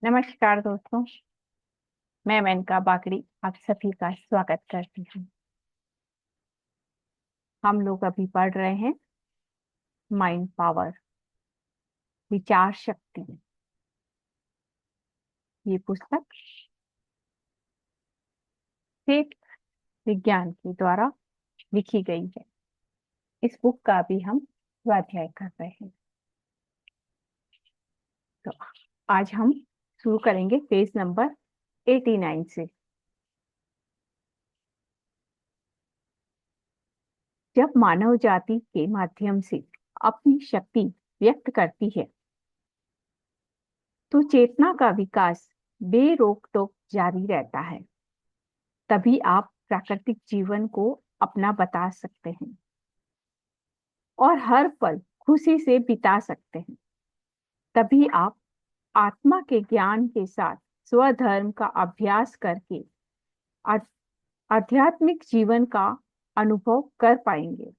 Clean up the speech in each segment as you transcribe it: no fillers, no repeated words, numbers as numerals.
नमस्कार दोस्तों। मैं मेनका बाकड़ी आप सभी का स्वागत करती हूँ। हम लोग अभी पढ़ रहे हैं माइंड पावर, विचार शक्ति। ये पुस्तक सेठ विज्ञान के द्वारा लिखी गई है। इस बुक का भी हम स्वाध्याय कर रहे हैं। तो आज हम शुरू करेंगे पेज नंबर 89 से। जब मानव जाति के माध्यम से अपनी शक्ति व्यक्त करती है तो चेतना का विकास बेरोक टोक जारी रहता है। तभी आप प्राकृतिक जीवन को अपना बता सकते हैं और हर पल खुशी से बिता सकते हैं। तभी आप आत्मा के ज्ञान के साथ स्वधर्म का अभ्यास करके आ- आध्यात्मिक जीवन का अनुभव कर पाएंगे।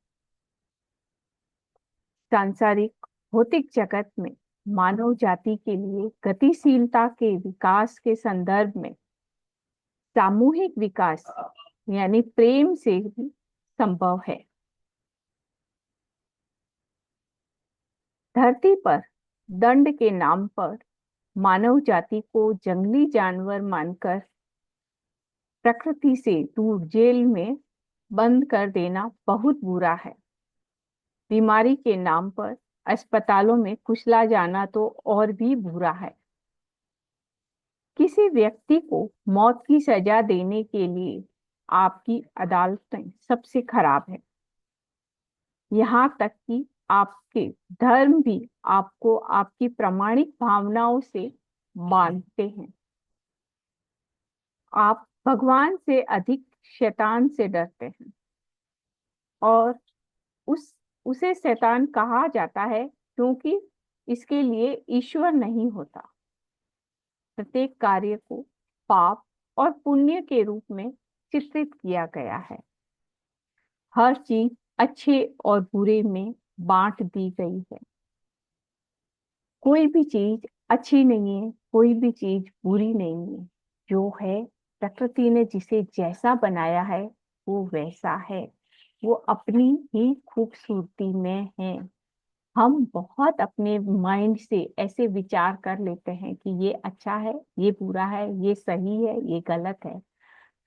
सांसारिक भौतिक जगत में मानव जाति के लिए गतिशीलता के विकास के संदर्भ में सामूहिक विकास यानी प्रेम से भी संभव है। धरती पर दंड के नाम पर मानव जाति को जंगली जानवर मानकर प्रकृति से दूर जेल में बंद कर देना बहुत बुरा है। बीमारी के नाम पर अस्पतालों में कुचला जाना तो और भी बुरा है। किसी व्यक्ति को मौत की सजा देने के लिए आपकी अदालतें सबसे खराब है। यहाँ तक कि आपके धर्म भी आपको आपकी प्रामाणिक भावनाओं से बांधते हैं। आप भगवान से अधिक शैतान से डरते हैं और उस उसे शैतान कहा जाता है क्योंकि इसके लिए ईश्वर नहीं होता। प्रत्येक कार्य को पाप और पुण्य के रूप में चित्रित किया गया है। हर चीज अच्छे और बुरे में बांट दी गई है। कोई भी चीज अच्छी नहीं है, कोई भी चीज बुरी नहीं है। जो है प्रकृति ने जिसे जैसा बनाया है वो वैसा है। वो अपनी ही खूबसूरती में है। हम बहुत अपने माइंड से ऐसे विचार कर लेते हैं कि ये अच्छा है, ये बुरा है, ये सही है, ये गलत है।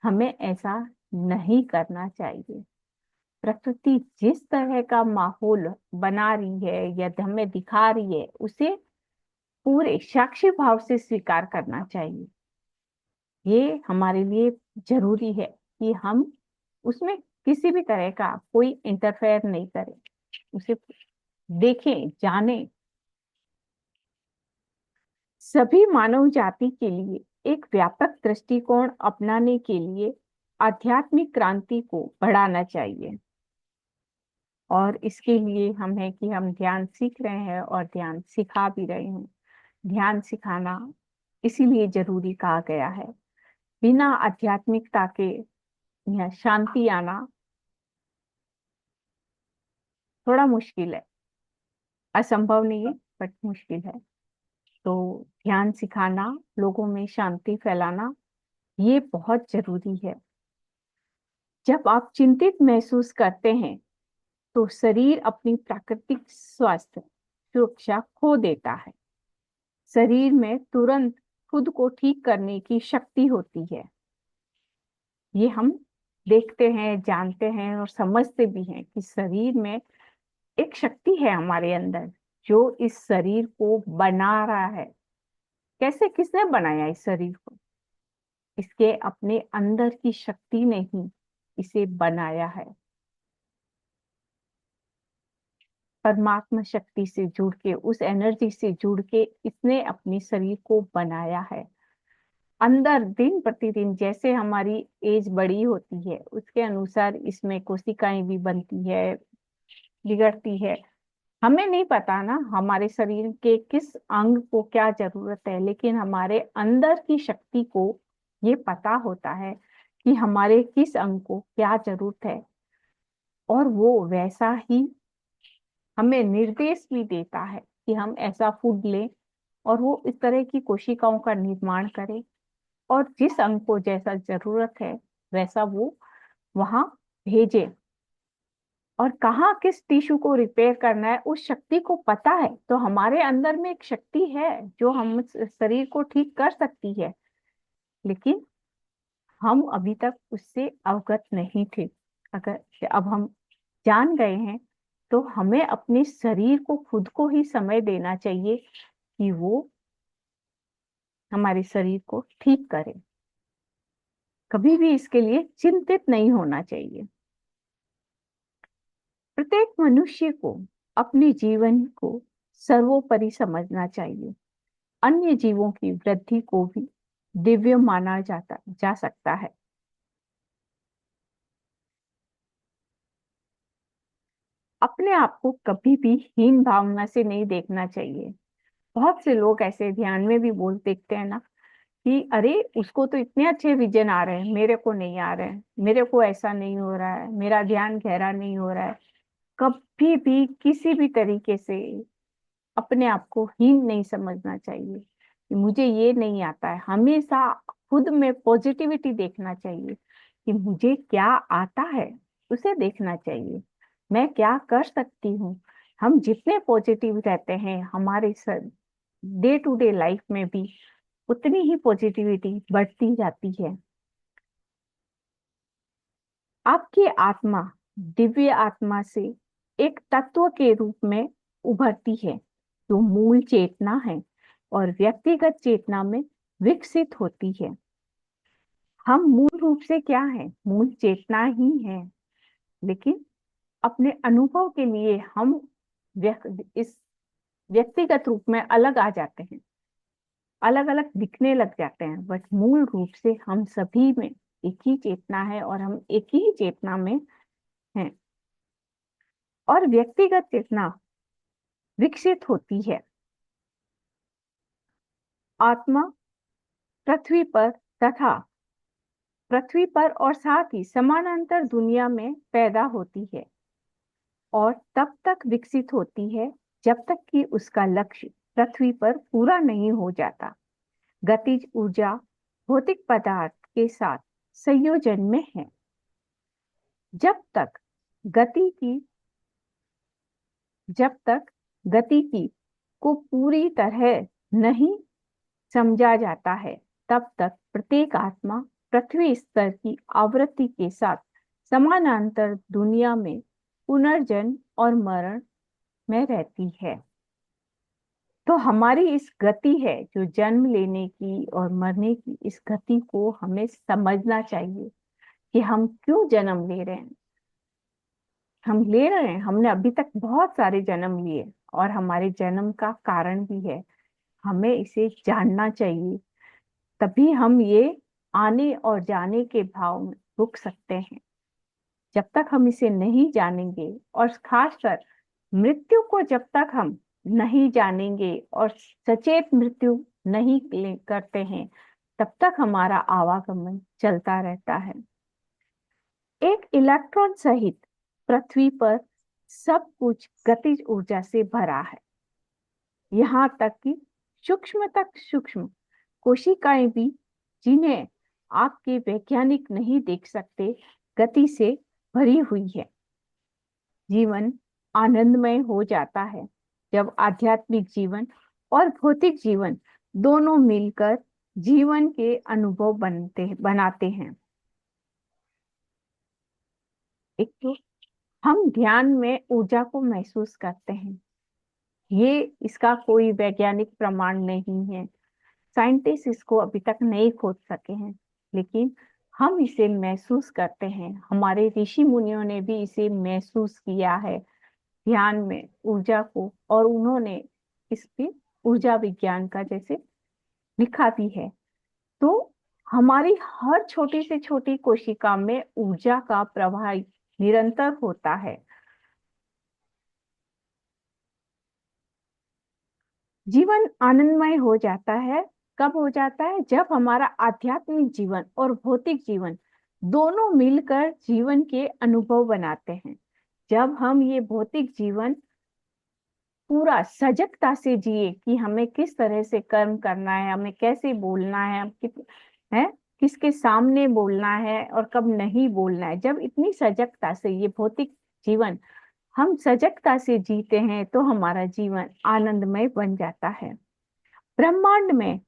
हमें ऐसा नहीं करना चाहिए। प्रकृति जिस तरह का माहौल बना रही है या हमें दिखा रही है उसे पूरे साक्षी भाव से स्वीकार करना चाहिए। ये हमारे लिए जरूरी है कि हम उसमें किसी भी तरह का कोई इंटरफेयर नहीं करें, उसे देखें, जानें। सभी मानव जाति के लिए एक व्यापक दृष्टिकोण अपनाने के लिए आध्यात्मिक क्रांति को बढ़ाना चाहिए। और इसके लिए हम है कि हम ध्यान सीख रहे हैं और ध्यान सिखा भी रहे हैं। ध्यान सिखाना इसीलिए जरूरी कहा गया है। बिना आध्यात्मिकता के यहाँ शांति आना थोड़ा मुश्किल है। असंभव नहीं है बट मुश्किल है। तो ध्यान सिखाना, लोगों में शांति फैलाना, ये बहुत जरूरी है। जब आप चिंतित महसूस करते हैं तो शरीर अपनी प्राकृतिक स्वास्थ्य सुरक्षा खो देता है। शरीर में तुरंत खुद को ठीक करने की शक्ति होती है। ये हम देखते हैं, जानते हैं और समझते भी हैं कि शरीर में एक शक्ति है हमारे अंदर जो इस शरीर को बना रहा है। कैसे, किसने बनाया इस शरीर को? इसके अपने अंदर की शक्ति ने ही इसे बनाया है। परमात्मा शक्ति से जुड़ के, उस एनर्जी से जुड़ के इसने अपने शरीर को बनाया है। अंदर दिन प्रतिदिन जैसे हमारी एज बड़ी होती है उसके अनुसार इसमें कोशिकाएं भी बनती है, बिगड़ती है। हमें नहीं पता ना हमारे शरीर के किस अंग को क्या जरूरत है, लेकिन हमारे अंदर की शक्ति को ये पता होता है कि हमारे किस अंग को क्या जरूरत है। और वो वैसा ही हमें निर्देश भी देता है कि हम ऐसा फूड लें, और वो इस तरह की कोशिकाओं का निर्माण करे और जिस अंग को जैसा जरूरत है वैसा वो वहां भेजे। और कहाँ किस टिश्यू को रिपेयर करना है उस शक्ति को पता है। तो हमारे अंदर में एक शक्ति है जो हम शरीर को ठीक कर सकती है, लेकिन हम अभी तक उससे अवगत नहीं थे। अगर अब हम जान गए हैं तो हमें अपने शरीर को खुद को ही समय देना चाहिए कि वो हमारे शरीर को ठीक करे। कभी भी इसके लिए चिंतित नहीं होना चाहिए। प्रत्येक मनुष्य को अपने जीवन को सर्वोपरि समझना चाहिए। अन्य जीवों की वृद्धि को भी दिव्य माना जा सकता है। अपने आप को कभी भी हीन भावना से नहीं देखना चाहिए। बहुत से लोग ऐसे ध्यान में भी बोल देखते हैं ना कि अरे उसको तो इतने अच्छे विजन आ रहे हैं, मेरे को नहीं आ रहे हैं, मेरे को ऐसा नहीं हो रहा है, मेरा ध्यान गहरा नहीं हो रहा है। कभी भी किसी भी तरीके से अपने आप को हीन नहीं समझना चाहिए कि मुझे ये नहीं आता है। हमेशा खुद में पॉजिटिविटी देखना चाहिए कि मुझे क्या आता है, उसे देखना चाहिए, मैं क्या कर सकती हूँ। हम जितने पॉजिटिव रहते हैं हमारे डे टू डे लाइफ में भी उतनी ही पॉजिटिविटी बढ़ती जाती है। आपकी आत्मा दिव्य आत्मा से एक तत्व के रूप में उभरती है जो मूल चेतना है और व्यक्तिगत चेतना में विकसित होती है। हम मूल रूप से क्या है? मूल चेतना ही है, लेकिन अपने अनुभव के लिए हम इस व्यक्तिगत रूप में अलग आ जाते हैं, अलग अलग दिखने लग जाते हैं, बट मूल रूप से हम सभी में एक ही चेतना है और हम एक ही चेतना में हैं। और व्यक्तिगत चेतना विकसित होती है। आत्मा पृथ्वी पर तथा पृथ्वी पर और साथ ही समानांतर दुनिया में पैदा होती है और तब तक विकसित होती है जब तक कि उसका लक्ष्य पृथ्वी पर पूरा नहीं हो जाता। गतिज ऊर्जा भौतिक पदार्थ के साथ संयोजन में है। जब तक गति की जब तक गति की को पूरी तरह नहीं समझा जाता है तब तक प्रत्येक आत्मा पृथ्वी स्तर की आवृत्ति के साथ समानांतर दुनिया में पुनर्जन्म और मरण में रहती है। तो हमारी इस गति है जो जन्म लेने की और मरने की, इस गति को हमें समझना चाहिए कि हम क्यों जन्म ले रहे हैं। हम ले रहे हैं, हमने अभी तक बहुत सारे जन्म लिए और हमारे जन्म का कारण भी है। हमें इसे जानना चाहिए, तभी हम ये आने और जाने के भाव में रुक सकते हैं। जब तक हम इसे नहीं जानेंगे और खासकर मृत्यु को जब तक हम नहीं जानेंगे और सचेत मृत्यु नहीं करते हैं तब तक हमारा आवागमन चलता रहता है। एक इलेक्ट्रॉन सहित पृथ्वी पर सब कुछ गतिज ऊर्जा से भरा है। यहाँ तक कि सूक्ष्म तक सूक्ष्म कोशिकाएं भी, जिन्हें आपके वैज्ञानिक नहीं देख सकते, गति से भरी हुई है। जीवन आनंदमय हो जाता है जब आध्यात्मिक जीवन और भौतिक जीवन दोनों मिलकर जीवन के अनुभव बनाते हैं। एक तो हम ध्यान में ऊर्जा को महसूस करते हैं। ये इसका कोई वैज्ञानिक प्रमाण नहीं है, साइंटिस्ट इसको अभी तक नहीं खोज सके हैं, लेकिन हम इसे महसूस करते हैं। हमारे ऋषि मुनियों ने भी इसे महसूस किया है ध्यान में ऊर्जा को, और उन्होंने इस पे ऊर्जा विज्ञान का जैसे लिखा भी है। तो हमारी हर छोटी से छोटी कोशिका में ऊर्जा का प्रवाह निरंतर होता है। जीवन आनंदमय हो जाता है। कब हो जाता है? जब हमारा आध्यात्मिक जीवन और भौतिक जीवन दोनों मिलकर जीवन के अनुभव बनाते हैं। जब हम ये भौतिक जीवन पूरा सजगता से जिए कि हमें किस तरह से कर्म करना है, हमें कैसे बोलना है, है किसके सामने बोलना है और कब नहीं बोलना है। जब इतनी सजगता से ये भौतिक जीवन हम सजगता से जीते हैं तो हमारा जीवन आनंदमय बन जाता है। ब्रह्मांड में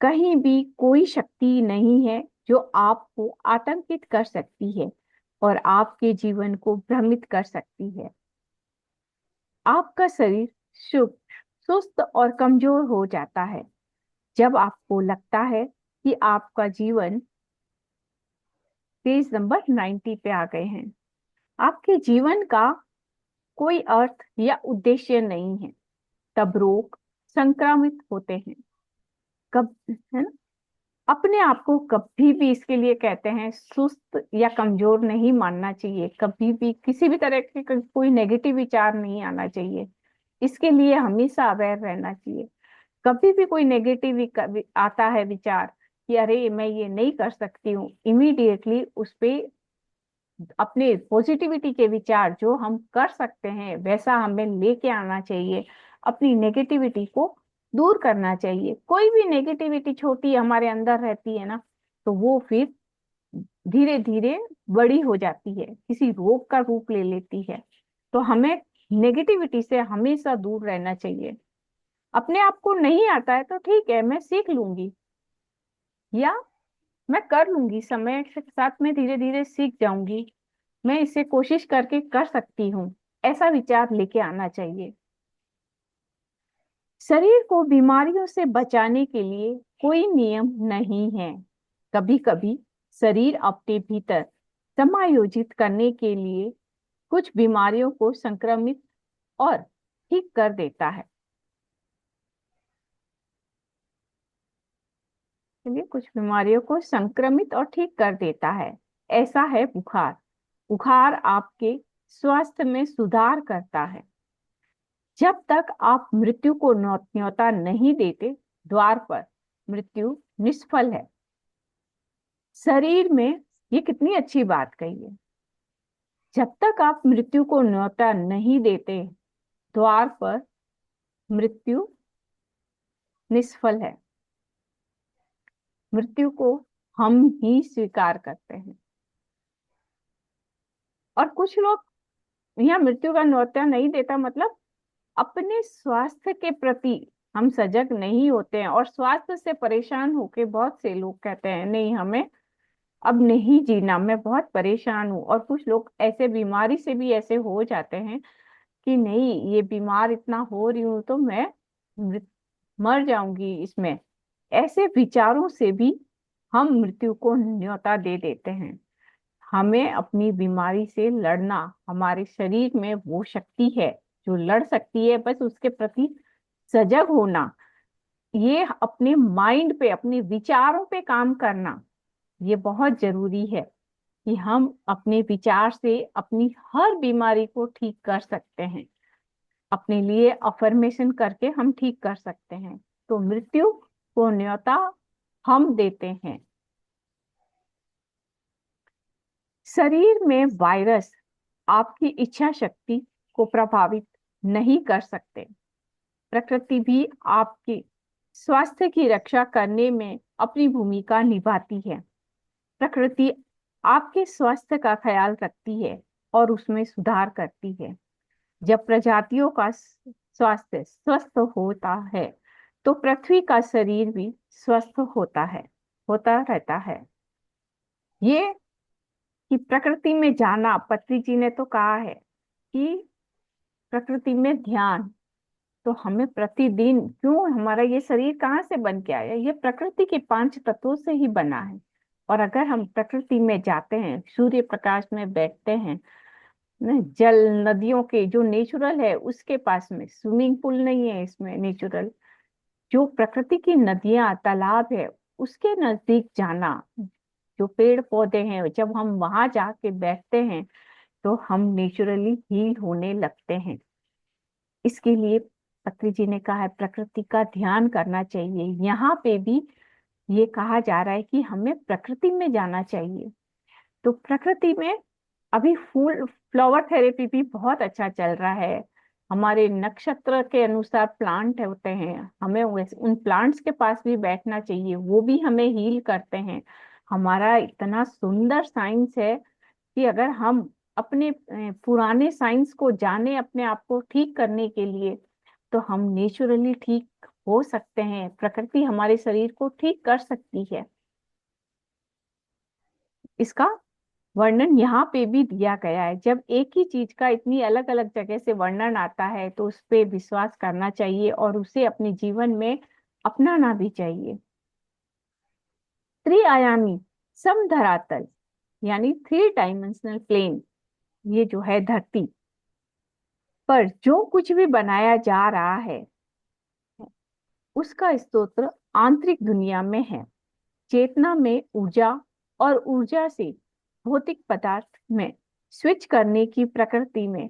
कहीं भी कोई शक्ति नहीं है जो आपको आतंकित कर सकती है और आपके जीवन को भ्रमित कर सकती है। आपका शरीर सुस्त और कमजोर हो जाता है जब आपको लगता है कि आपका जीवन पेज नंबर 90 पे आ गए हैं। आपके जीवन का कोई अर्थ या उद्देश्य नहीं है, तब रोग संक्रामित होते हैं। कब, है ना, अपने आप को कभी भी, इसके लिए कहते हैं, सुस्त या कमजोर नहीं मानना चाहिए। कभी भी किसी भी तरह के कोई नेगेटिव विचार नहीं आना चाहिए। इसके लिए हमेशा अवेयर रहना चाहिए। कभी भी कोई नेगेटिव आता है विचार कि अरे मैं ये नहीं कर सकती हूँ, इमीडिएटली उस पे अपने पॉजिटिविटी के विचार जो हम कर सकते हैं वैसा हमें लेके आना चाहिए। अपनी नेगेटिविटी को दूर करना चाहिए। कोई भी नेगेटिविटी छोटी हमारे अंदर रहती है ना, तो वो फिर धीरे धीरे बड़ी हो जाती है, किसी रोग का रूप ले लेती है। तो हमें नेगेटिविटी से हमेशा दूर रहना चाहिए। अपने आप को नहीं आता है तो ठीक है, मैं सीख लूंगी या मैं कर लूंगी, समय के साथ में धीरे धीरे सीख जाऊंगी, मैं इसे कोशिश करके कर सकती हूँ, ऐसा विचार लेके आना चाहिए। शरीर को बीमारियों से बचाने के लिए कोई नियम नहीं है। कभी कभी शरीर अपने भीतर समायोजित करने के लिए कुछ बीमारियों को संक्रमित और ठीक कर देता है। चलिए, कुछ बीमारियों को संक्रमित और ठीक कर देता है। ऐसा है बुखार। बुखार आपके स्वास्थ्य में सुधार करता है। जब तक आप मृत्यु को न्योता नहीं देते, द्वार पर मृत्यु निष्फल है। शरीर में, ये कितनी अच्छी बात कही है, जब तक आप मृत्यु को न्योता नहीं देते, द्वार पर मृत्यु निष्फल है। मृत्यु को हम ही स्वीकार करते हैं। और कुछ लोग यहाँ मृत्यु का न्योता नहीं देता मतलब अपने स्वास्थ्य के प्रति हम सजग नहीं होते हैं, और स्वास्थ्य से परेशान होके बहुत से लोग कहते हैं नहीं हमें अब नहीं जीना, मैं बहुत परेशान हूँ। और कुछ लोग ऐसे बीमारी से भी ऐसे हो जाते हैं कि नहीं, ये बीमार इतना हो रही हूँ तो मैं मर जाऊंगी इसमें। ऐसे विचारों से भी हम मृत्यु को न्योता दे देते हैं। हमें अपनी बीमारी से लड़ना, हमारे शरीर में वो शक्ति है जो लड़ सकती है, बस उसके प्रति सजग होना, ये अपने माइंड पे, अपने विचारों पे काम करना, ये बहुत जरूरी है कि हम अपने विचार से अपनी हर बीमारी को ठीक कर सकते हैं। अपने लिए अफर्मेशन करके हम ठीक कर सकते हैं। तो मृत्यु को न्योता हम देते हैं। शरीर में वायरस आपकी इच्छा शक्ति को प्रभावित नहीं कर सकते। प्रकृति भी आपके स्वास्थ्य की रक्षा करने में अपनी भूमिका निभाती है। प्रकृति आपके स्वास्थ्य का ख्याल रखती है और उसमें सुधार करती है। जब प्रजातियों का स्वास्थ्य स्वस्थ होता है तो पृथ्वी का शरीर भी स्वस्थ होता रहता है। ये कि प्रकृति में जाना, पत्री जी ने तो कहा है कि प्रकृति में ध्यान, तो हमें प्रतिदिन, क्यों, हमारा ये शरीर कहाँ से बन के आया, ये प्रकृति के 5 तत्वों से ही बना है। और अगर हम प्रकृति में जाते हैं, सूर्य प्रकाश में बैठते हैं, जल नदियों के जो नेचुरल है उसके पास में, स्विमिंग पूल नहीं है इसमें, नेचुरल जो प्रकृति की नदियां तालाब है उसके नजदीक जाना, जो पेड़ पौधे हैं, जब हम वहां जाके बैठते हैं तो हम नेचुरली हील होने लगते हैं। इसके लिए पत्री जी ने कहा है प्रकृति का ध्यान करना चाहिए। यहाँ पे भी ये कहा जा रहा है कि हमें प्रकृति में जाना चाहिए। तो प्रकृति में अभी फूल फ्लावर थेरेपी भी बहुत अच्छा चल रहा है। हमारे नक्षत्र के अनुसार प्लांट होते हैं, हमें वैसे उन प्लांट्स के पास भी बैठना चाहिए, वो भी हमें हील करते हैं। हमारा इतना सुंदर साइंस है कि अगर हम अपने पुराने साइंस को जाने अपने आप को ठीक करने के लिए, तो हम नेचुरली ठीक हो सकते हैं। प्रकृति हमारे शरीर को ठीक कर सकती है। इसका वर्णन यहाँ पे भी दिया गया है। जब एक ही चीज का इतनी अलग अलग जगह से वर्णन आता है तो उस पे विश्वास करना चाहिए और उसे अपने जीवन में अपनाना भी चाहिए। त्रिआयामी समधरातल यानी 3 डाइमेंशनल प्लेन, ये जो है धरती पर जो कुछ भी बनाया जा रहा है उसका स्रोत आंतरिक दुनिया में है। चेतना में ऊर्जा और ऊर्जा से भौतिक पदार्थ में स्विच करने की प्रकृति में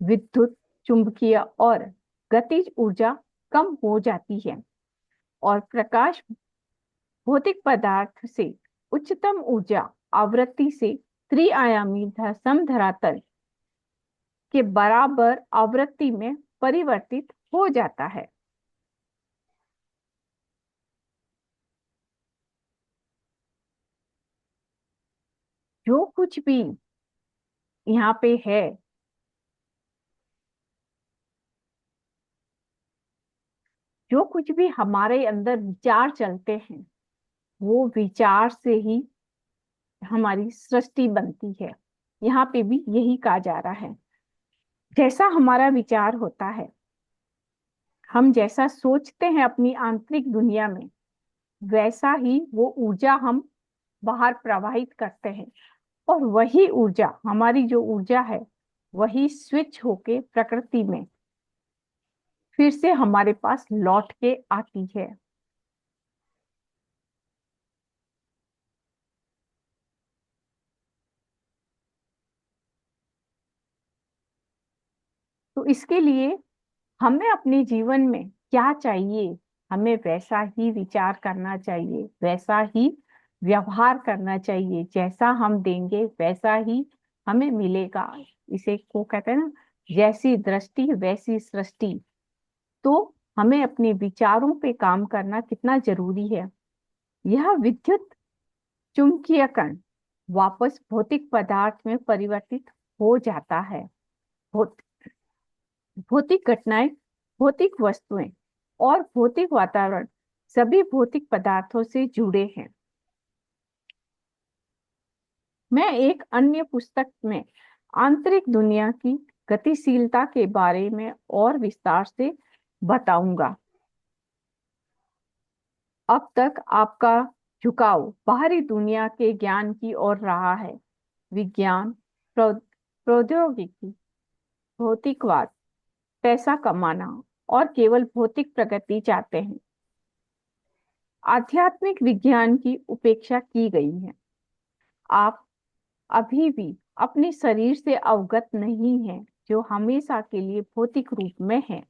विद्युत, चुंबकीय और गतिज ऊर्जा कम हो जाती है और प्रकाश भौतिक पदार्थ से उच्चतम ऊर्जा आवृत्ति से त्रिआयामी समधरातल के बराबर आवृत्ति में परिवर्तित हो जाता है। जो कुछ भी यहाँ पे है, जो कुछ भी हमारे अंदर विचार चलते हैं, वो विचार से ही हमारी सृष्टि बनती है। यहाँ पे भी यही कहा जा रहा है। जैसा हमारा विचार होता है, हम जैसा सोचते हैं अपनी आंतरिक दुनिया में, वैसा ही वो ऊर्जा हम बाहर प्रवाहित करते हैं और वही ऊर्जा, हमारी जो ऊर्जा है, वही स्विच होके प्रकृति में फिर से हमारे पास लौट के आती है। तो इसके लिए हमें अपने जीवन में क्या चाहिए, हमें वैसा ही विचार करना चाहिए, वैसा ही व्यवहार करना चाहिए। जैसा हम देंगे वैसा ही हमें मिलेगा। इसे को कहते हैं ना, जैसी दृष्टि वैसी सृष्टि। तो हमें अपने विचारों पे काम करना कितना जरूरी है। यह विद्युत चुंबकीय कण वापस भौतिक पदार्थ में परिवर्तित हो जाता है। भौ- भौतिक घटनाएं, भौतिक वस्तुएं और भौतिक वातावरण सभी भौतिक पदार्थों से जुड़े हैं। मैं एक अन्य पुस्तक में आंतरिक दुनिया की गतिशीलता के बारे में और विस्तार से बताऊंगा। अब तक आपका झुकाव बाहरी दुनिया के ज्ञान की ओर रहा है। विज्ञान, प्रौद्योगिकी, भौतिकवाद, पैसा कमाना और केवल भौतिक प्रगति चाहते हैं। आध्यात्मिक विज्ञान की उपेक्षा की गई है। आप अभी भी अपने शरीर से अवगत नहीं हैं, जो हमेशा के लिए भौतिक रूप में है।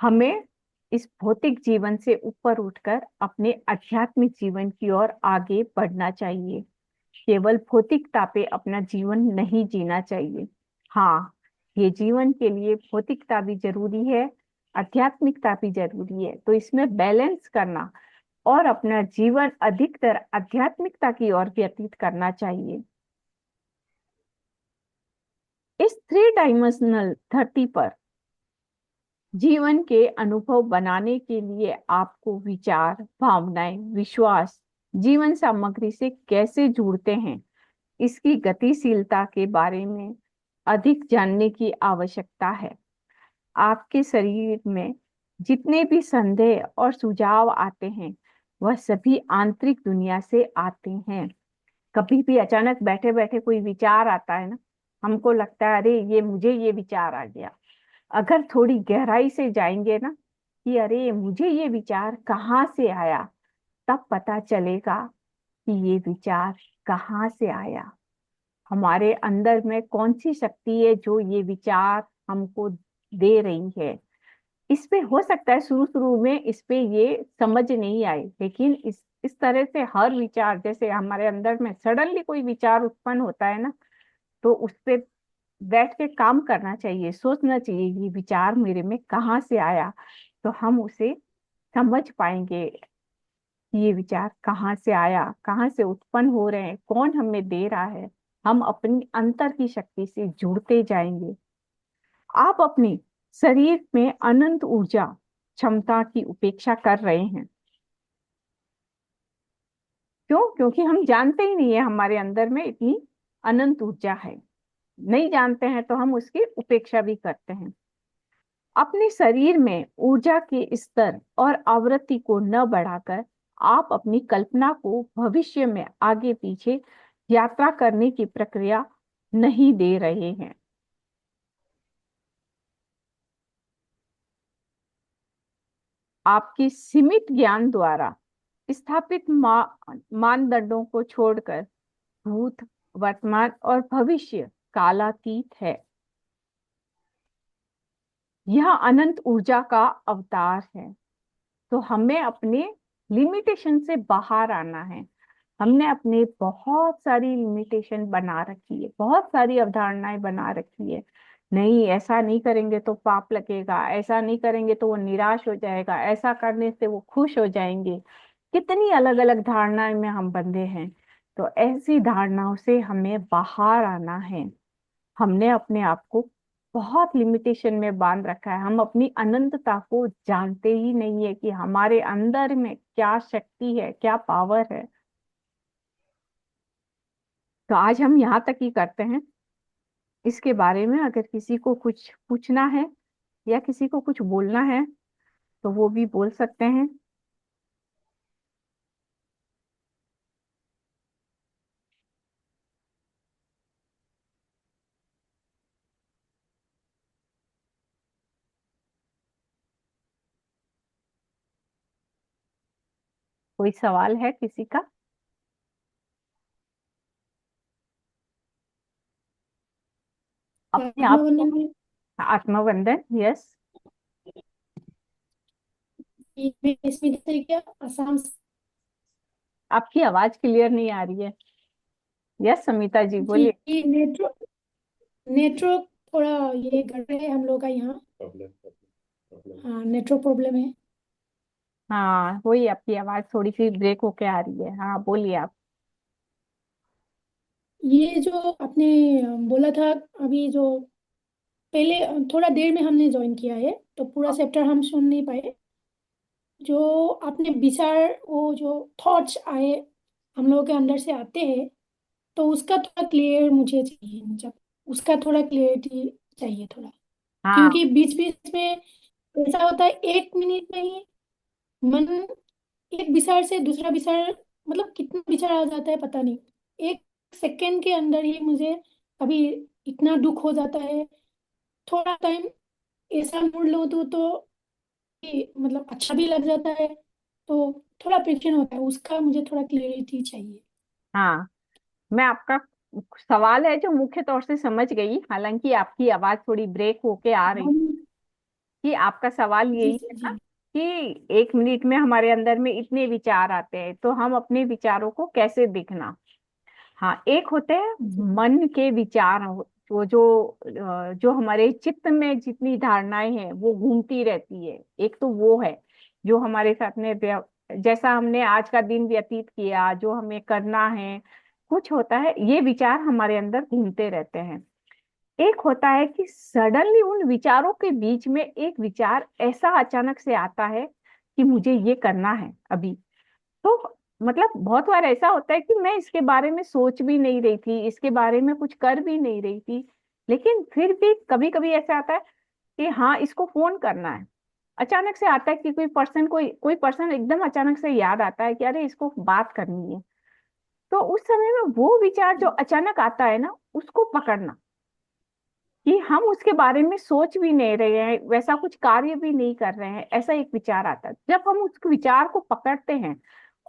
हमें इस भौतिक जीवन से ऊपर उठकर अपने आध्यात्मिक जीवन की ओर आगे बढ़ना चाहिए। केवल भौतिकता पे अपना जीवन नहीं जीना चाहिए। हाँ, ये जीवन के लिए भौतिकता भी जरूरी है, आध्यात्मिकता भी जरूरी है। तो इसमें बैलेंस करना और अपना जीवन अधिकतर आध्यात्मिकता की ओर व्यतीत करना चाहिए। इस 3 डाइमेंशनल धरती पर जीवन के अनुभव बनाने के लिए आपको विचार, भावनाएं, विश्वास जीवन सामग्री से कैसे जुड़ते हैं, इसकी गतिशीलता के बारे में अधिक जानने की आवश्यकता है। आपके शरीर में जितने भी संदेह और सुझाव आते हैं, वह सभी आंतरिक दुनिया से आते हैं। कभी भी अचानक बैठे बैठे कोई विचार आता है ना, हमको लगता है अरे ये मुझे ये विचार आ गया। अगर थोड़ी गहराई से जाएंगे ना कि अरे मुझे ये विचार कहाँ से आया, तब पता चलेगा कि ये विचार कहाँ से आया। हमारे अंदर में कौन सी शक्ति है जो ये विचार हमको दे रही है। इस पे हो सकता है शुरू शुरू में इस पे ये समझ नहीं आए, लेकिन इस तरह से हर विचार, जैसे हमारे अंदर में सडनली कोई विचार उत्पन्न होता है ना, तो उस पे बैठ के काम करना चाहिए, सोचना चाहिए ये विचार मेरे में कहाँ से आया, तो हम उसे समझ पाएंगे कि ये विचार कहाँ से आया, कहाँ से उत्पन्न हो रहे हैं, कौन हमें दे रहा है। हम अपनी अंतर की शक्ति से जुड़ते जाएंगे। आप अपनी शरीर में अनंत ऊर्जा क्षमता की उपेक्षा कर रहे हैं। क्यों? क्योंकि हम जानते ही नहीं है हमारे अंदर में इतनी अनंत ऊर्जा है। नहीं जानते हैं तो हम उसकी उपेक्षा भी करते हैं। अपने शरीर में ऊर्जा के स्तर और आवृत्ति को न बढ़ाकर आप अपनी कल्पना को भविष्य में आगे पीछे यात्रा करने की प्रक्रिया नहीं दे रहे हैं। आपके सीमित ज्ञान द्वारा स्थापित मानदंडों को छोड़कर भूत, वर्तमान और भविष्य कालातीत है। यह अनंत ऊर्जा का अवतार है। तो हमें अपने लिमिटेशन से बाहर आना है। हमने अपने बहुत सारी लिमिटेशन बना रखी है, बहुत सारी अवधारणाएं बना रखी है। नहीं, ऐसा नहीं करेंगे तो पाप लगेगा, ऐसा नहीं करेंगे तो वो निराश हो जाएगा, ऐसा करने से वो खुश हो जाएंगे। कितनी अलग अलग धारणाएं में हम बंधे हैं। तो ऐसी धारणाओं से हमें बाहर आना है। हमने अपने आप को बहुत लिमिटेशन में बांध रखा है। हम अपनी अनंतता को जानते ही नहीं है कि हमारे अंदर में क्या शक्ति है, क्या पावर है। तो आज हम यहाँ तक ही करते हैं। इसके बारे में अगर किसी को कुछ पूछना है या किसी को कुछ बोलना है तो वो भी बोल सकते हैं। कोई सवाल है किसी का? अपने आप को। आत्मवंदन में आत्मवंदन, यस। इसमें जैसे क्या आसाम आपकी आवाज क्लियर नहीं आ रही है। यस समिता जी जी बोलिए। नेटवर्क नेटवर्क थोड़ा ये गड़बड़ है हम लोग का यहाँ। हाँ, नेटवर्क प्रॉब्लम है। हाँ, वही आपकी आवाज थोड़ी सी ब्रेक होके आ रही है। हाँ बोलिए आप। ये जो आपने बोला था अभी, जो पहले थोड़ा देर में हमने ज्वाइन किया है तो पूरा चैप्टर हम सुन नहीं पाए। जो आपने विचार, वो जो थॉट्स आए हम लोगों के अंदर से आते हैं, तो उसका थोड़ा क्लियर मुझे चाहिए, मुझे उसका थोड़ा क्लियरिटी चाहिए थोड़ा। हाँ। क्योंकि बीच बीच में ऐसा होता है 1 मिनट में ही मन एक विचार से दूसरा विचार, मतलब कितना विचार आ जाता है पता नहीं। 1 सेकंड के अंदर ही मुझे कभी इतना दुख हो जाता है। थोड़ा टाइम ऐसा मोड़ लो तो मतलब अच्छा भी लग जाता है। तो थोड़ा फ्रिक्शन होता है, उसका मुझे थोड़ा क्लियरिटी चाहिए। हाँ, मैं आपका सवाल है जो मुख्य तौर से समझ गई, हालांकि आपकी आवाज थोड़ी ब्रेक होके आ रही। हम कि आपका सवाल जी यही जी है जी। ना कि 1 मिनट में हमारे अंदर में इतने विचार आते हैं, तो हम अपने विचारों को कैसे देखना। हाँ, एक होते हैं जी मन के विचार। वो जो हमारे चित्त में जितनी धारणाएं हैं वो घूमती रहती है। एक तो वो है जो हमारे साथ में जैसा हमने आज का दिन व्यतीत किया, जो हमें करना है, कुछ होता है, ये विचार हमारे अंदर घूमते रहते हैं। एक होता है कि सडनली उन विचारों के बीच में एक विचार ऐसा अचानक से आता है कि मुझे ये करना है अभी। तो मतलब बहुत बार ऐसा होता है कि मैं इसके बारे में सोच भी नहीं रही थी, इसके बारे में कुछ कर भी नहीं रही थी, लेकिन फिर भी कभी कभी ऐसा आता है कि हाँ, इसको फोन करना है। अचानक से आता है कि कोई कोई पर्सन एकदम अचानक से याद आता है कि अरे इसको बात करनी है। तो उस समय में वो विचार जो अचानक आता है ना, उसको पकड़ना, कि हम उसके बारे में सोच भी नहीं रहे हैं, वैसा कुछ कार्य भी नहीं कर रहे हैं, ऐसा एक विचार आता है। जब हम उस विचार को पकड़ते हैं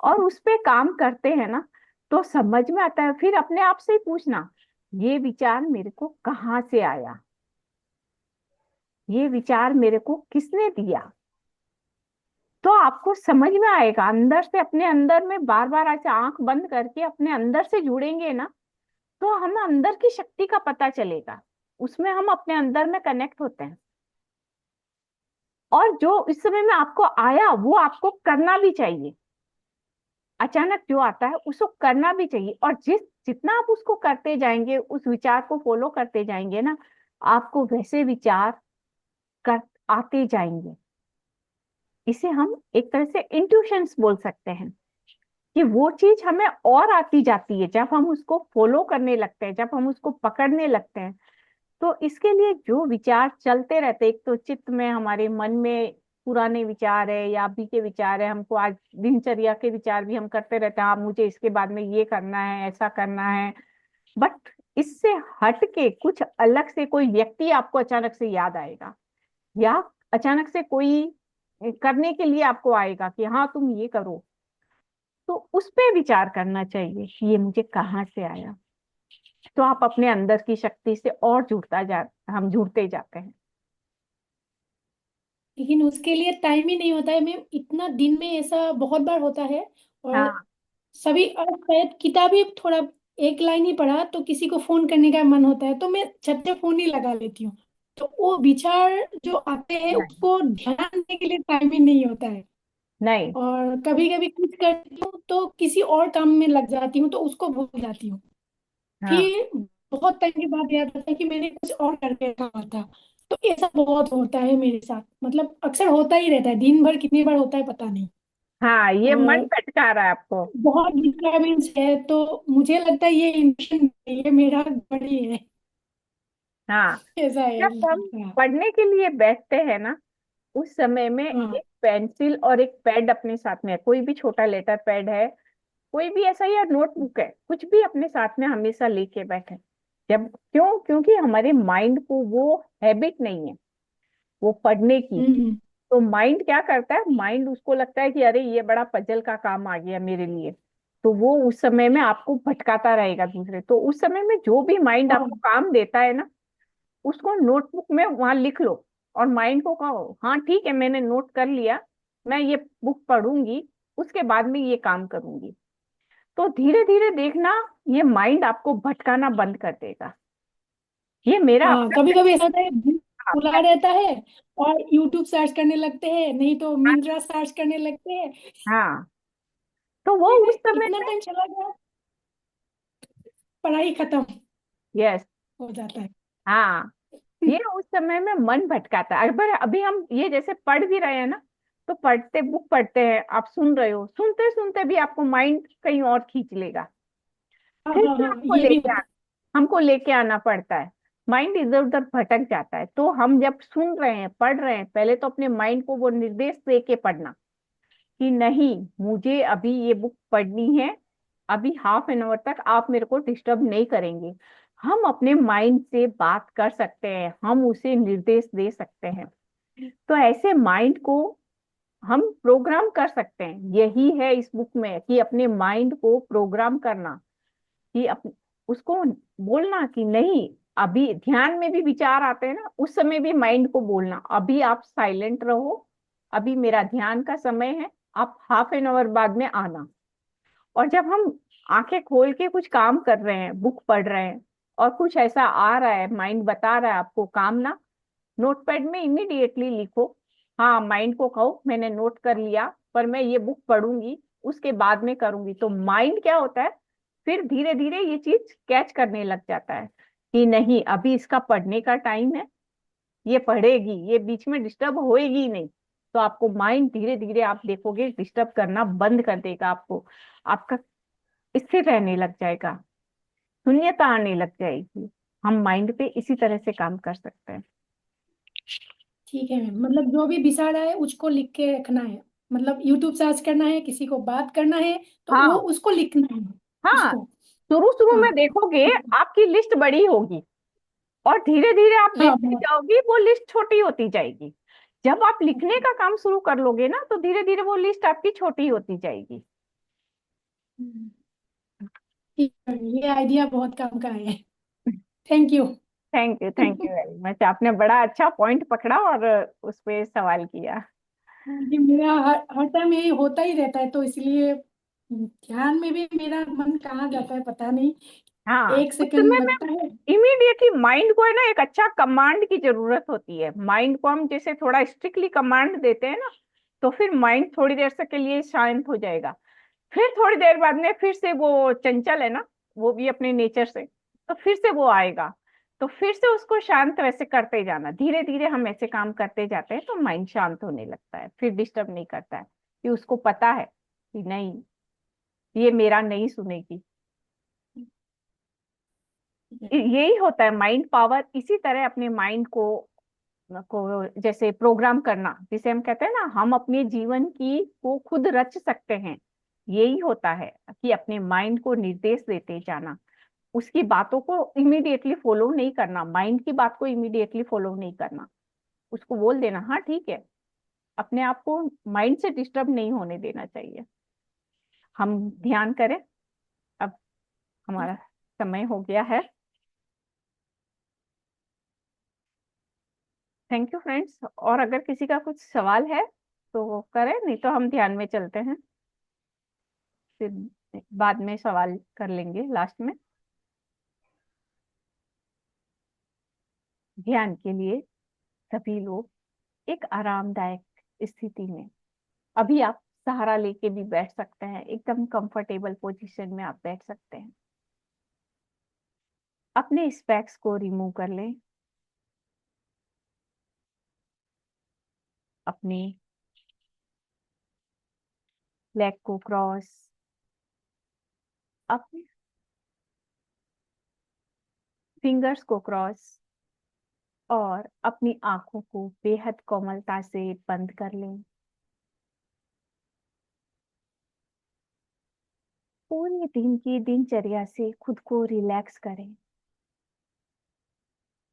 और उस पे काम करते हैं ना, तो समझ में आता है। फिर अपने आप से ही पूछना, ये विचार मेरे को कहाँ से आया, ये विचार मेरे को किसने दिया। तो आपको समझ में आएगा अंदर से, अपने अंदर में बार बार ऐसे आंख बंद करके अपने अंदर से जुड़ेंगे ना, तो हमें अंदर की शक्ति का पता चलेगा। उसमें हम अपने अंदर में कनेक्ट होते हैं। और जो इस समय में आपको आया वो आपको करना भी चाहिए। अचानक जो आता है उसको करना भी चाहिए, और जितना आप उसको करते जाएंगे, उस विचार को फॉलो करते जाएंगे ना, आपको वैसे विचार कर आते जाएंगे। इसे हम एक तरह से इंट्यूशंस बोल सकते हैं, कि वो चीज हमें और आती जाती है जब हम उसको फॉलो करने लगते हैं, जब हम उसको पकड़ने लगते हैं। तो इसके लिए जो विचार चलते रहते हैं, एक तो चित्त में, हमारे मन में पुराने विचार है या अभी के विचार है, हमको आज दिनचर्या के विचार भी हम करते रहते हैं, हाँ मुझे इसके बाद में ये करना है, ऐसा करना है। बट इससे हट के कुछ अलग से कोई व्यक्ति आपको अचानक से याद आएगा, या अचानक से कोई करने के लिए आपको आएगा कि हाँ तुम ये करो। तो उस पे विचार करना चाहिए कि ये मुझे कहाँ से आया। तो आप अपने अंदर की शक्ति से और हम जुड़ते जाते हैं। लेकिन उसके लिए टाइम ही नहीं होता है मैम, इतना दिन में ऐसा बहुत बार होता है। और हाँ सभी, और शायद किताबी थोड़ा एक लाइन ही पढ़ा तो किसी को फोन करने का मन होता है तो मैं झट से फोन ही लगा लेती हूँ। तो वो विचार जो आते हैं नहीं उसको ध्यान देने के लिए टाइम ही नहीं होता है। नहीं। और कभी कभी कुछ करती हूँ तो किसी और काम में लग जाती हूँ तो उसको भूल जाती हूँ। हाँ फिर बहुत टाइम के बाद याद आता है कि मैंने कुछ और करके रखा था। तो ऐसा बहुत होता है मेरे साथ, मतलब अक्सर होता ही रहता है, दिन भर कितनी बार होता है पता नहीं। हाँ, ये मन और भटका रहा है आपको। बहुत डिस्टर्बेंस है तो मुझे लगता है ये इंटेंशन नहीं है, मेरा बड़ी है। हाँ, ऐसा है जब हम हाँ। पढ़ने के लिए बैठते हैं ना, उस समय में हाँ एक पेंसिल और एक पैड अपने साथ में है, कोई भी छोटा लेटर पैड है, कोई भी ऐसा, या नोटबुक है, कुछ भी अपने साथ में हमेशा लेके बैठे। जब क्यों? क्योंकि हमारे माइंड को वो हैबिट नहीं है वो पढ़ने की। हम्म तो माइंड क्या करता है, माइंड उसको लगता है कि अरे ये बड़ा पजल का काम आ गया मेरे लिए। तो वो उस समय में आपको भटकाता रहेगा दूसरे। तो उस समय में जो भी माइंड हाँ आपको काम देता है ना, उसको नोटबुक में वहां लिख लो, और माइंड को कहो हाँ ठीक है मैंने नोट कर लिया, मैं ये बुक पढ़ूंगी, उसके बाद में ये काम करूंगी। तो धीरे धीरे देखना, ये माइंड आपको भटकाना बंद कर देगा। ये मेरा हाँ। अपना कभी कभी ऐसा होता है खुला तरीका रहता है और यूट्यूब सर्च करने लगते हैं, नहीं तो है। मिंत्रा सर्च करने लगते हैं। हाँ, तो वो फिर उस समय इतना में, टाइम चला गया, पढ़ाई खत्म यस, हो जाता है। हाँ, ये उस समय में मन भटकाता है। अगर अभी हम ये जैसे पढ़ भी रहे हैं ना, तो पढ़ते, बुक पढ़ते हैं, आप सुन रहे हो, सुनते सुनते भी आपको माइंड कहीं और खींच लेगा। हाँ फिर हाँ से हाँ, ये भी होता हमको लेके आना पड़ता है। माइंड इधर उधर भटक जाता है। तो हम जब सुन रहे हैं, पढ़ रहे हैं, पहले तो अपने माइंड को वो निर्देश दे के पढ़ना कि नहीं, मुझे अभी ये बुक पढ़नी है, अभी हाफ एन आवर तक आप मेरे को डिस्टर्ब नहीं करेंगे। हम अपने माइंड से बात कर सकते हैं, हम उसे निर्देश दे सकते हैं। तो ऐसे माइंड को हम प्रोग्राम कर सकते हैं। यही है इस बुक में, कि अपने माइंड को प्रोग्राम करना, कि उसको बोलना कि नहीं, अभी ध्यान में भी विचार आते हैं ना, उस समय भी माइंड को बोलना अभी आप साइलेंट रहो, अभी मेरा ध्यान का समय है, आप हाफ एन आवर बाद में आना। और जब हम आंखें खोल के कुछ काम कर रहे हैं, बुक पढ़ रहे हैं, और कुछ ऐसा आ रहा है, माइंड बता रहा है आपको काम ना, नोटपैड में इमीडिएटली लिखो। हाँ, माइंड को कहो मैंने नोट कर लिया, पर मैं ये बुक पढ़ूंगी, उसके बाद में करूंगी। तो माइंड क्या होता है, फिर धीरे धीरे ये चीज कैच करने लग जाता है कि नहीं, अभी इसका पढ़ने का टाइम है, ये पढ़ेगी, ये बीच में डिस्टर्ब होएगी नहीं। तो आपको माइंड धीरे धीरे, आप देखोगे, डिस्टर्ब करना बंद कर देगा आपको। आपका स्थिर रहने लग जाएगा, शून्यता आने लग जाएगी। हम माइंड पे इसी तरह से काम कर सकते हैं। ठीक है मैम, मतलब जो भी विचार आए उसको लिख के रखना है। मतलब यूट्यूब सर्च करना है, किसी को बात करना है तो वो हाँ उसको लिखना है हाँ, उसको। शुरू शुरू हाँ में देखोगे आपकी लिस्ट बड़ी होगी, और धीरे धीरे आप हाँ देखते बहुत। जाओगी वो लिस्ट छोटी होती जाएगी। जब आप लिखने का काम शुरू कर लोगे ना, तो धीरे धीरे वो लिस्ट आपकी छोटी होती जाएगी। हम्म, ठीक है, ये आइडिया बहुत काम का है। Thank you. Thank you very much. आपने बड़ा अच्छा पॉइंट पकड़ा और उस पे सवाल किया। ये मेरा हर टाइम ये होता ही रहता है तो इसलिए ध्यान में भी मेरा मन कहाँ जाता है पता नहीं। हाँ, एक उस सेकंड समय लगता में है। इमीडिएटली माइंड को है ना एक अच्छा कमांड की जरूरत होती है। माइंड को हम जैसे थोड़ा स्ट्रिक्टली कमांड देते हैं ना, तो फिर माइंड थोड़ी देर से के लिए शांत हो जाएगा। फिर थोड़ी देर बाद में फिर से वो चंचल है ना, वो भी अपने नेचर से, तो फिर से वो आएगा। तो फिर से उसको शांत वैसे करते जाना, धीरे धीरे हम ऐसे काम करते जाते हैं तो माइंड शांत होने लगता है, फिर डिस्टर्ब नहीं करता है, कि उसको पता है कि नहीं, ये मेरा नहीं सुनेगी। यही होता है माइंड पावर। इसी तरह अपने माइंड को जैसे प्रोग्राम करना, जिसे हम कहते हैं ना, हम अपने जीवन की को खुद रच सकते हैं। यही होता है कि अपने माइंड को निर्देश देते जाना, उसकी बातों को इमीडिएटली फॉलो नहीं करना, माइंड की बात को इमीडिएटली फॉलो नहीं करना, उसको बोल देना हाँ ठीक है। अपने आप को माइंड से डिस्टर्ब नहीं होने देना चाहिए। हम ध्यान करें। अब हमारा समय हो गया है। Thank you friends. और अगर किसी का कुछ सवाल है तो वो करें, नहीं तो हम ध्यान में चलते हैं, फिर बाद में सवाल कर लेंगे लास्ट में। ध्यान के लिए सभी लोग एक आरामदायक स्थिति में, अभी आप सहारा लेके भी बैठ सकते हैं, एकदम कंफर्टेबल पोजीशन में आप बैठ सकते हैं। अपने स्पेक्स को रिमूव कर लें, अपनी लेग को क्रॉस, अपने फिंगर्स को क्रॉस, और अपनी आंखों को बेहद कोमलता से बंद कर लें। पूरे दिन की दिनचर्या से खुद को रिलैक्स करें।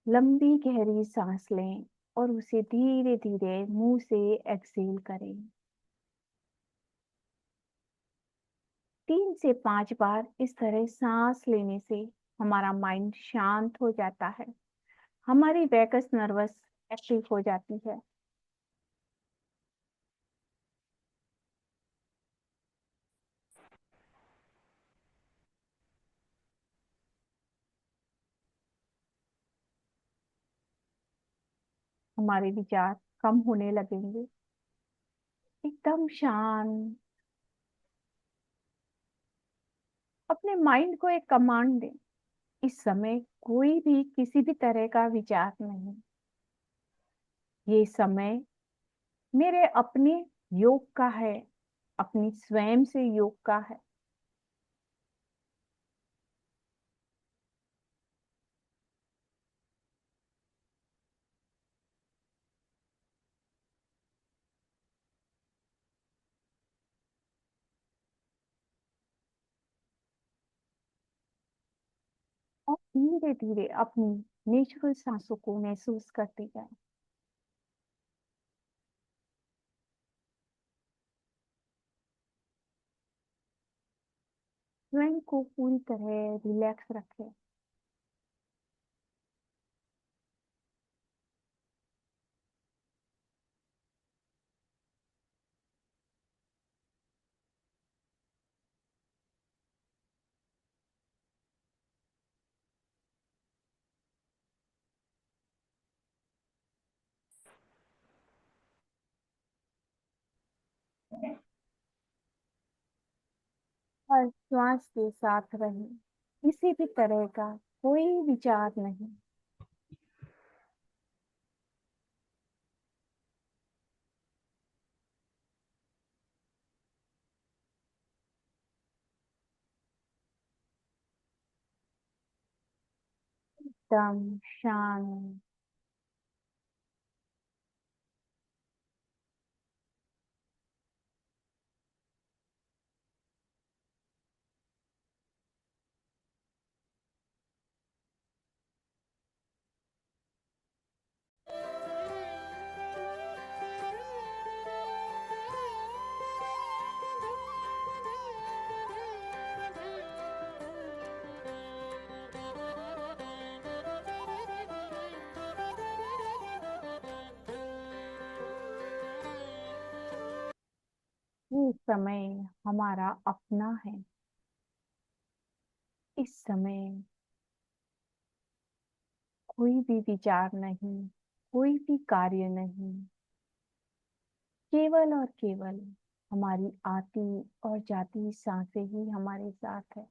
लंबी गहरी सांस लें और उसे धीरे धीरे मुंह से एक्सहेल करें। 3 से 5 बार इस तरह सांस लेने से हमारा माइंड शांत हो जाता है, हमारी वैगस नर्वस एक्टिव हो जाती है। हमारे विचार कम होने लगेंगे, एकदम शांत। अपने माइंड को एक कमांड दें, इस समय कोई भी किसी भी तरह का विचार नहीं, ये समय मेरे अपने योग का है, अपनी स्वयं से योग का है। और धीरे धीरे अपनी नेचुरल सांसों को महसूस करते जाएं। स्वयं को पूरी तरह रिलैक्स रखें। और श्वास के साथ रहें, किसी भी तरह का कोई विचार नहीं। एकदम शांत। ये समय हमारा अपना है। इस समय कोई भी विचार नहीं, कोई भी कार्य नहीं, केवल और केवल हमारी आती और जाती सांसें ही हमारे साथ है।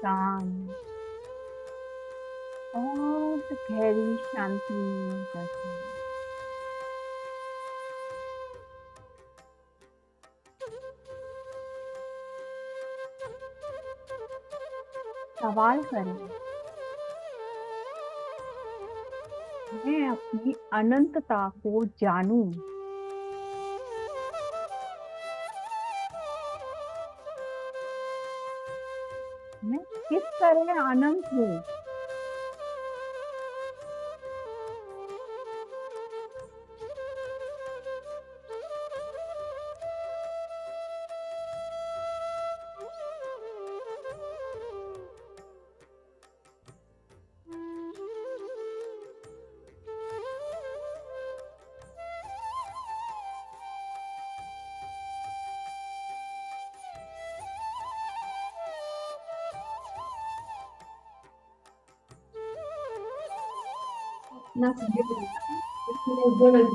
शांत और गहरी शांति में बैठे। सवाल करें, मैं अपनी अनंतता को जानूं, मैं किस तरह अनंत हूँ। Nasıl bir böyle bir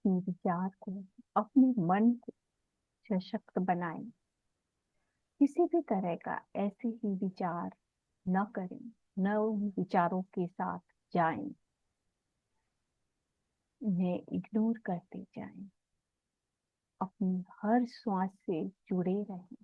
अपने विचार को, अपने मन को सशक्त बनाएं। किसी भी तरह का ऐसे ही विचार न करें, न उन विचारों के साथ जाएं, उन्हें इग्नोर करते जाएं। अपनी हर श्वास से जुड़े रहें।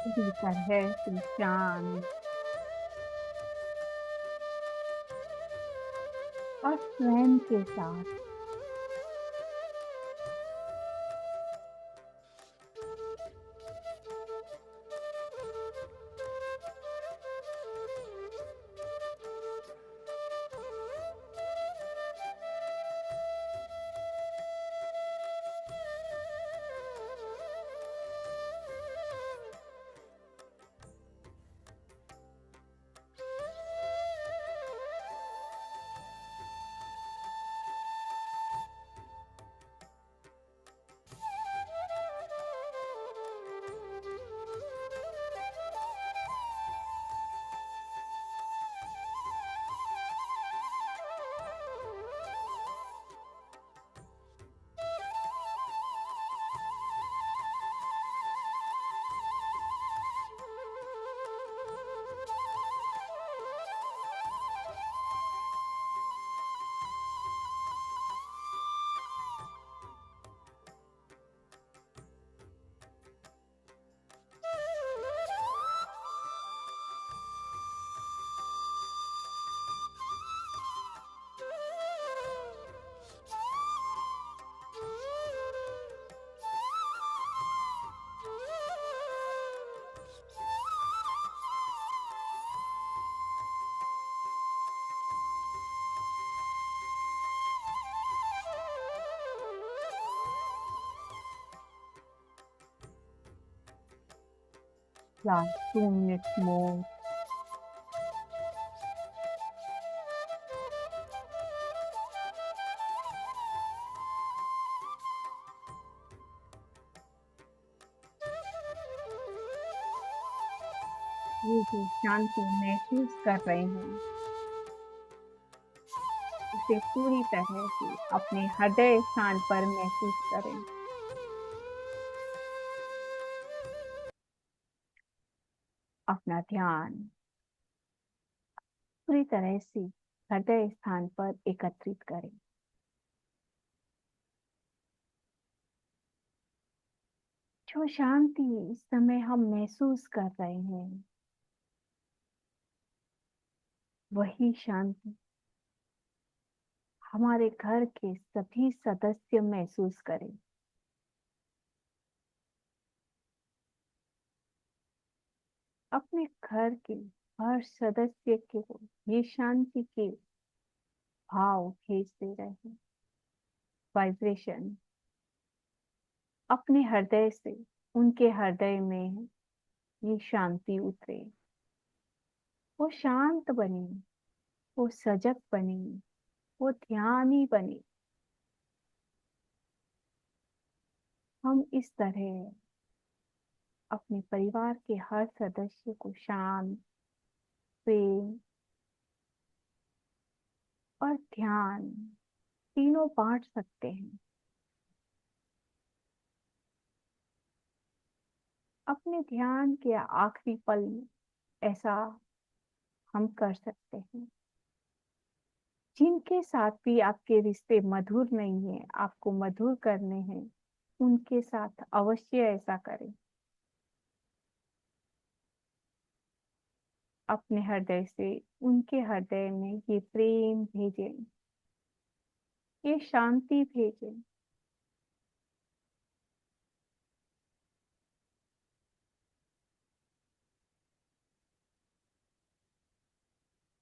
पूरी तरह से शांत और स्वयं के साथ। Last 2 minutes more. ये जो शांति महसूस कर रहे हैं, उसे पूरी तरह से अपने हृदय स्थान पर महसूस करें। अपना ध्यान पूरी तरह से हृदय स्थान पर एकत्रित करें। जो शांति इस समय हम महसूस कर रहे हैं, वही शांति हमारे घर के सभी सदस्य महसूस करें। अपने घर के हर सदस्य को ये शांति के भाव भेजते रहे। वाइब्रेशन अपने हृदय से उनके हृदय में ये शांति उतरे। वो शांत बने, वो सजग बने, वो ध्यानी बने। हम इस तरह अपने परिवार के हर सदस्य को शांत, प्रेम और ध्यान तीनों बांट सकते हैं। अपने ध्यान के आखिरी पल में ऐसा हम कर सकते हैं। जिनके साथ भी आपके रिश्ते मधुर नहीं है, आपको मधुर करने हैं, उनके साथ अवश्य ऐसा करें। अपने हृदय से उनके हृदय में ये प्रेम भेजें, ये शांति भेजें।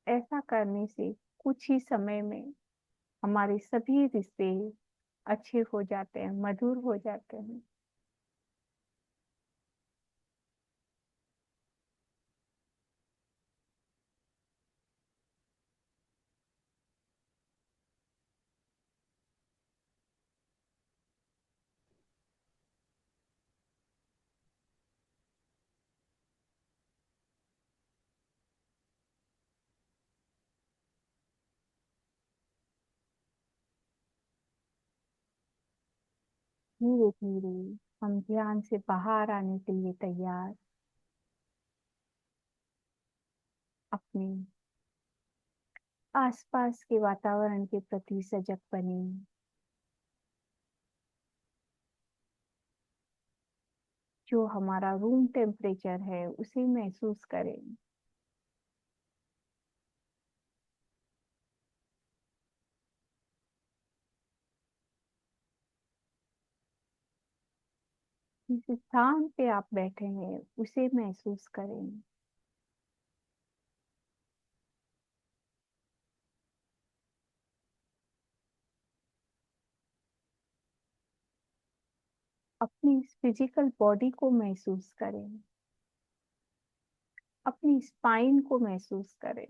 ऐसा करने से कुछ ही समय में हमारे सभी रिश्ते अच्छे हो जाते हैं, मधुर हो जाते हैं। धीरे धीरे हम ध्यान से बाहर आने के लिए तैयार। अपने आसपास के वातावरण के प्रति सजग बने। जो हमारा रूम टेम्परेचर है उसे महसूस करें। जिस स्थान पे आप बैठे हैं उसे महसूस करें। अपनी इस फिजिकल बॉडी को महसूस करें। अपनी स्पाइन को महसूस करें।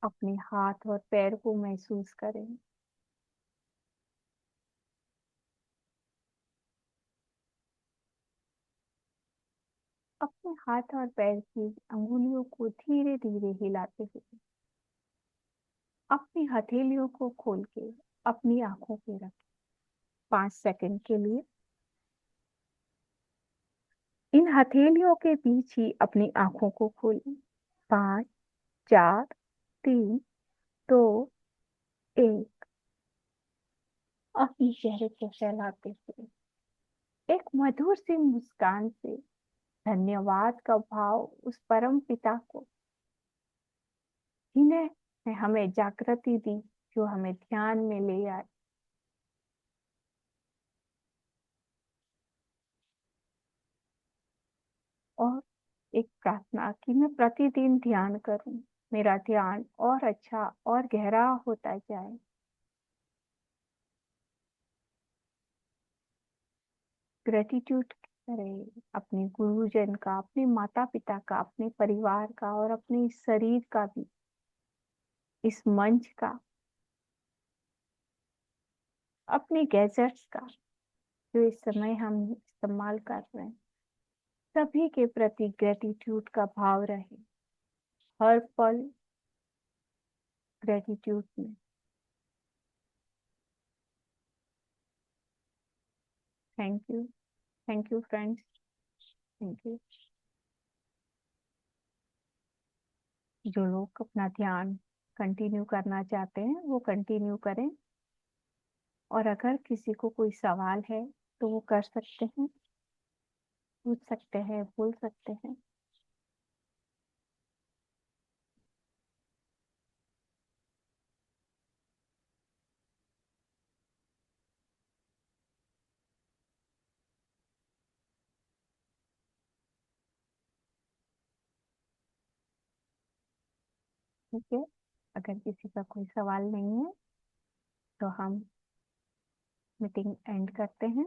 अपने हाथ और पैर को महसूस करें। अपने हाथ और पैर की अंगुलियों को धीरे धीरे हिलाते हुए अपनी हथेलियों को खोल के अपनी आंखों पे रखें 5 सेकंड के लिए। इन हथेलियों के बीच ही अपनी आंखों को खोलें। 5, 4, 3, 2, 1। अपने चेहरे को फैलाते हुए एक मधुर सी मुस्कान से धन्यवाद का भाव उस परम पिता को, जिन्हें हमें जागृति दी, जो हमें ध्यान में ले आए। और एक प्रार्थना कि मैं प्रतिदिन ध्यान करूं, मेरा ध्यान और अच्छा और गहरा होता जाए। ग्रेटिट्यूड करें अपने गुरुजन का, अपने माता पिता का, अपने परिवार का और अपने शरीर का भी, इस मंच का, अपने गैजेट्स का जो इस समय हम इस्तेमाल कर रहे हैं, सभी के प्रति ग्रेटिट्यूड का भाव रहे हर पल ग्रेटिट्यूड में। Thank you friends, thank you. जो लोग अपना ध्यान कंटिन्यू करना चाहते हैं वो कंटिन्यू करें, और अगर किसी को कोई सवाल है तो वो कर सकते हैं, पूछ सकते हैं, बोल सकते हैं। ठीक है, अगर किसी का कोई सवाल नहीं है तो हम मीटिंग एंड करते हैं।